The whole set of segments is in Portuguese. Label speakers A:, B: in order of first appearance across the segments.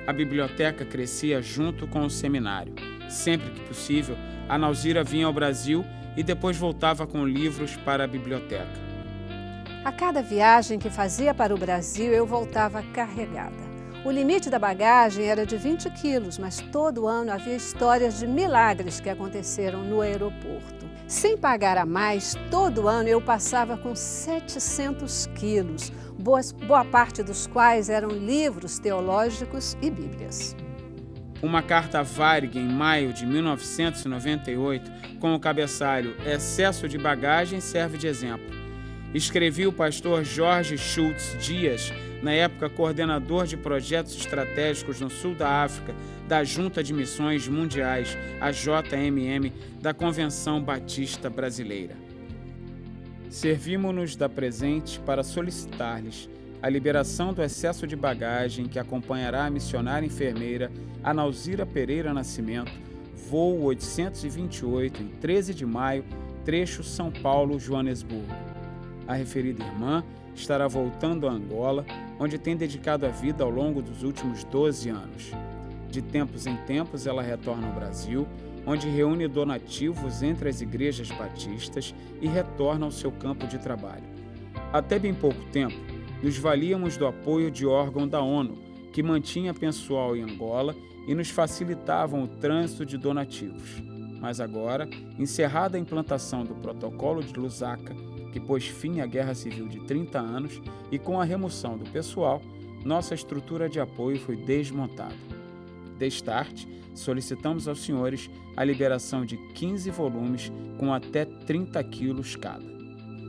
A: a biblioteca crescia junto com o seminário. Sempre que possível, a Nauzira vinha ao Brasil e depois voltava com livros para a biblioteca.
B: A cada viagem que fazia para o Brasil, eu voltava carregada. O limite da bagagem era de 20 quilos, mas todo ano havia histórias de milagres que aconteceram no aeroporto. Sem pagar a mais, todo ano eu passava com 700 quilos, boa parte dos quais eram livros teológicos e bíblias.
A: Uma carta a Varig em maio de 1998, com o cabeçalho Excesso de bagagem, serve de exemplo. Escrevi o pastor Jorge Schultz Dias, na época coordenador de projetos estratégicos no sul da África, da Junta de Missões Mundiais, a JMM, da Convenção Batista Brasileira. Servimos-nos da presente para solicitar-lhes a liberação do excesso de bagagem que acompanhará a missionária enfermeira Anauzira Pereira Nascimento, voo 828, em 13 de maio, trecho São Paulo-Joanesburgo. A referida irmã estará voltando a Angola, onde tem dedicado a vida ao longo dos últimos 12 anos. De tempos em tempos, ela retorna ao Brasil, onde reúne donativos entre as igrejas batistas e retorna ao seu campo de trabalho. Até bem pouco tempo, nos valíamos do apoio de órgão da ONU, que mantinha pessoal em Angola e nos facilitavam o trânsito de donativos. Mas agora, encerrada a implantação do protocolo de Lusaka, que pôs fim à Guerra Civil de 30 anos, e com a remoção do pessoal, nossa estrutura de apoio foi desmontada. Destarte, solicitamos aos senhores a liberação de 15 volumes com até 30 quilos cada.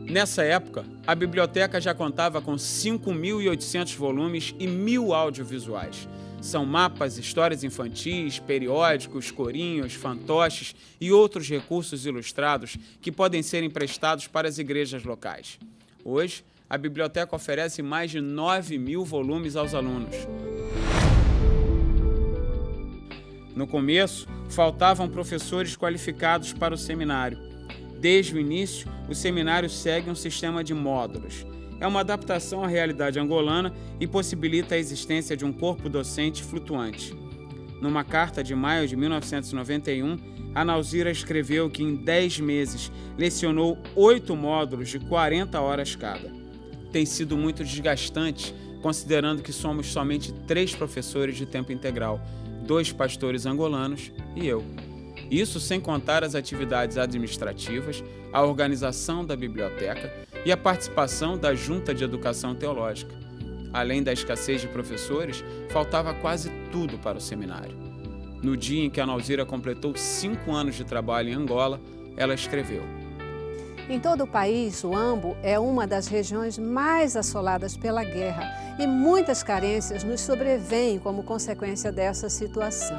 A: Nessa época, a biblioteca já contava com 5.800 volumes e 1.000 audiovisuais. São mapas, histórias infantis, periódicos, corinhos, fantoches e outros recursos ilustrados que podem ser emprestados para as igrejas locais. Hoje, a biblioteca oferece mais de 9.000 volumes aos alunos. No começo, faltavam professores qualificados para o seminário. Desde o início, o seminário segue um sistema de módulos. É uma adaptação à realidade angolana e possibilita a existência de um corpo docente flutuante. Numa carta de maio de 1991, a Nauzira escreveu que em 10 meses lecionou 8 módulos de 40 horas cada. Tem sido muito desgastante, considerando que somos somente 3 professores de tempo integral, 2 pastores angolanos e eu. Isso sem contar as atividades administrativas, a organização da biblioteca e a participação da Junta de Educação Teológica. Além da escassez de professores, faltava quase tudo para o seminário. No dia em que a Nauzira completou 5 anos de trabalho em Angola, ela escreveu:
B: Em todo o país, o Ambo é uma das regiões mais assoladas pela guerra e muitas carências nos sobrevêm como consequência dessa situação.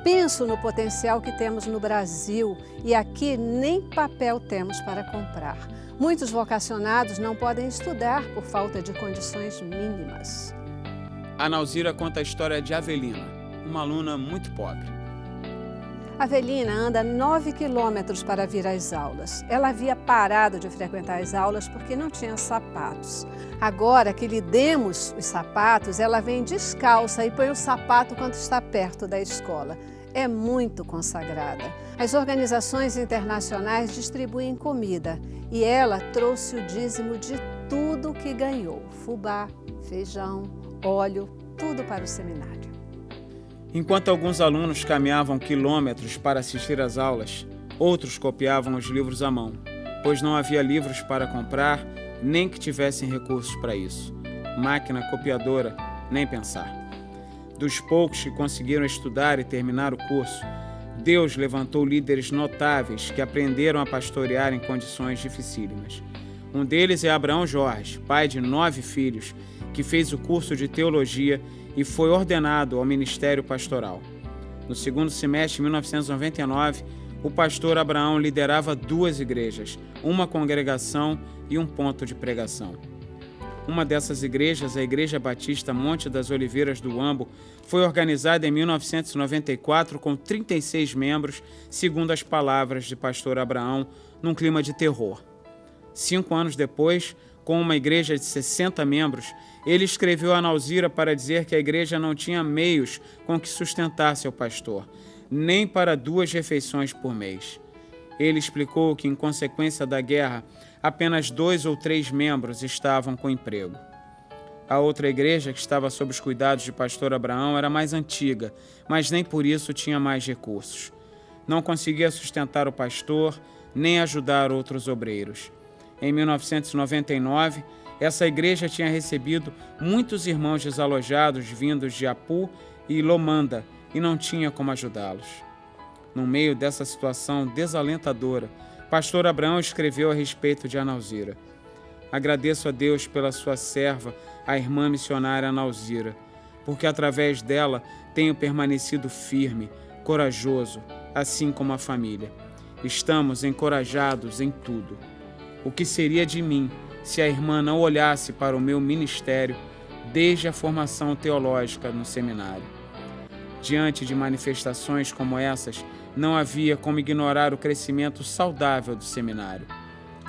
B: Penso no potencial que temos no Brasil e aqui nem papel temos para comprar. Muitos vocacionados não podem estudar por falta de condições mínimas.
A: A Nauzira conta a história de Avelina, uma aluna muito pobre.
B: Avelina anda 9 quilômetros para vir às aulas. Ela havia parado de frequentar as aulas porque não tinha sapatos. Agora que lhe demos os sapatos, ela vem descalça e põe o sapato quando está perto da escola. É muito consagrada. As organizações internacionais distribuem comida e ela trouxe o dízimo de tudo que ganhou: fubá, feijão, óleo, tudo para o seminário.
A: Enquanto alguns alunos caminhavam quilômetros para assistir às aulas, outros copiavam os livros à mão, pois não havia livros para comprar, nem que tivessem recursos para isso. Máquina copiadora, nem pensar. Dos poucos que conseguiram estudar e terminar o curso, Deus levantou líderes notáveis que aprenderam a pastorear em condições dificílimas. Um deles é Abraão Jorge, pai de 9 filhos, que fez o curso de teologia e foi ordenado ao ministério pastoral. No segundo semestre de 1999, o pastor Abraão liderava 2 igrejas, uma congregação e um ponto de pregação. Uma dessas igrejas, a Igreja Batista Monte das Oliveiras do Ambo, foi organizada em 1994 com 36 membros, segundo as palavras de pastor Abraão, num clima de terror. 5 anos depois, com uma igreja de 60 membros, ele escreveu a Nauzira para dizer que a igreja não tinha meios com que sustentasse o pastor, nem para 2 refeições por mês. Ele explicou que, em consequência da guerra, apenas 2 ou 3 membros estavam com emprego. A outra igreja, que estava sob os cuidados de pastor Abraão, era mais antiga, mas nem por isso tinha mais recursos. Não conseguia sustentar o pastor, nem ajudar outros obreiros. Em 1999, essa igreja tinha recebido muitos irmãos desalojados vindos de Apu e Lomanda e não tinha como ajudá-los. No meio dessa situação desalentadora, pastor Abraão escreveu a respeito de Nauzira. Agradeço a Deus pela sua serva, a irmã missionária Nauzira, porque através dela tenho permanecido firme, corajoso, assim como a família. Estamos encorajados em tudo. O que seria de mim se a irmã não olhasse para o meu ministério desde a formação teológica no seminário? Diante de manifestações como essas, não havia como ignorar o crescimento saudável do seminário.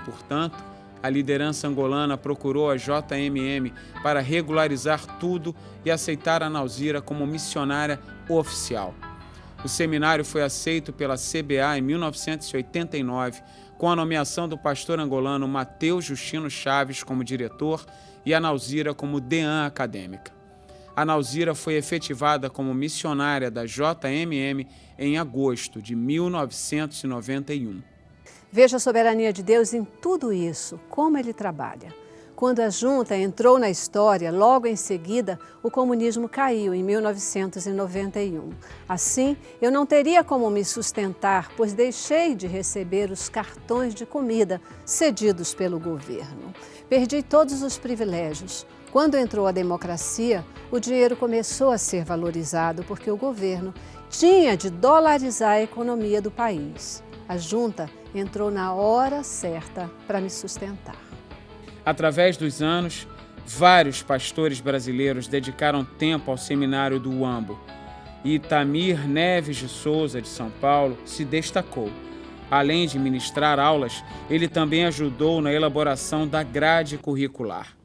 A: Portanto, a liderança angolana procurou a JMM para regularizar tudo e aceitar a Nauzira como missionária oficial. O seminário foi aceito pela CBA em 1989, com a nomeação do pastor angolano Mateus Justino Chaves como diretor e a Nauzira como deã acadêmica. A Nauzira foi efetivada como missionária da JMM em agosto de 1991.
B: Veja a soberania de Deus em tudo isso, como Ele trabalha. Quando a junta entrou na história, logo em seguida, o comunismo caiu em 1991. Assim, eu não teria como me sustentar, pois deixei de receber os cartões de comida cedidos pelo governo. Perdi todos os privilégios. Quando entrou a democracia, o dinheiro começou a ser valorizado porque o governo tinha de dolarizar a economia do país. A junta entrou na hora certa para me sustentar.
A: Através dos anos, vários pastores brasileiros dedicaram tempo ao seminário do Uambo. E Itamir Neves de Souza, de São Paulo, se destacou. Além de ministrar aulas, ele também ajudou na elaboração da grade curricular.